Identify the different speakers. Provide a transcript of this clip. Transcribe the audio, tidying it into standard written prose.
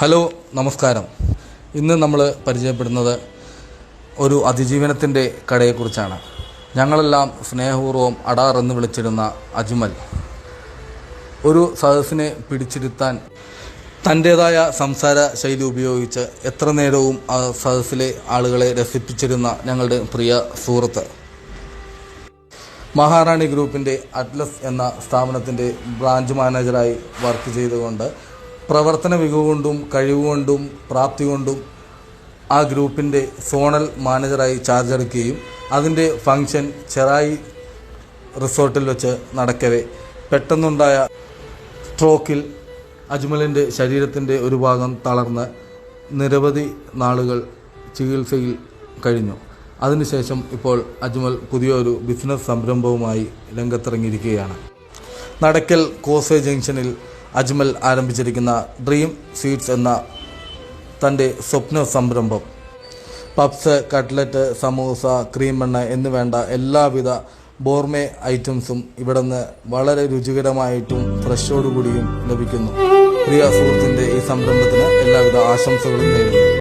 Speaker 1: Hello നമസ്കാരം. ഇന്ന് നമ്മൾ പരിചയപ്പെടുന്നത് ഒരു അതിജീവനത്തിൻ്റെ കടയെക്കുറിച്ചാണ്. ഞങ്ങളെല്ലാം സ്നേഹപൂർവ്വം അടാർ എന്ന് വിളിച്ചിരുന്ന അജ്മൽ ഒരു സദസ്സിനെ പിടിച്ചിരുത്താൻ തൻ്റേതായ സംസാര ശൈലി ഉപയോഗിച്ച് എത്ര നേരവും ആ സദസ്സിലെ ആളുകളെ രസിപ്പിച്ചിരുന്ന ഞങ്ങളുടെ പ്രിയ സുഹൃത്ത്, മഹാറാണി ഗ്രൂപ്പിൻ്റെ അറ്റ്ലസ് എന്ന സ്ഥാപനത്തിൻ്റെ ബ്രാഞ്ച് മാനേജറായി വർക്ക് ചെയ്തുകൊണ്ട് പ്രവർത്തന മികവ് കൊണ്ടും കഴിവുകൊണ്ടും പ്രാപ്തി കൊണ്ടും ആ ഗ്രൂപ്പിൻ്റെ സോണൽ മാനേജറായി ചാർജ് എടുക്കുകയും അതിൻ്റെ ഫംഗ്ഷൻ ചെറായി റിസോർട്ടിൽ വെച്ച് നടക്കവേ പെട്ടെന്നുണ്ടായ സ്ട്രോക്കിൽ അജ്മലിൻ്റെ ശരീരത്തിൻ്റെ ഒരു ഭാഗം തളർന്ന് നിരവധി നാളുകൾ ചികിത്സയിൽ കഴിഞ്ഞു. അതിനുശേഷം ഇപ്പോൾ അജ്മൽ പുതിയൊരു ബിസിനസ് സംരംഭവുമായി രംഗത്തിറങ്ങിയിരിക്കുകയാണ്. നടക്കൽ കോസേ ജംഗ്ഷനിൽ അജ്മൽ ആരംഭിച്ചിരിക്കുന്ന ഡ്രീം സ്വീറ്റ്സ് എന്ന തൻ്റെ സ്വപ്ന സംരംഭം പപ്സ്, കട്ട്ലറ്റ്, സമൂസ, ക്രീമെണ്ണ എന്നുവേണ്ട എല്ലാവിധ ഗോർമേ ഐറ്റംസും ഇവിടെ നിന്ന് വളരെ രുചികരമായിട്ടും ഫ്രഷോടുകൂടിയും ലഭിക്കുന്നു. പ്രിയ സുഹൃത്തിൻ്റെ ഈ സംരംഭത്തിന് എല്ലാവിധ ആശംസകളും നേരുന്നു.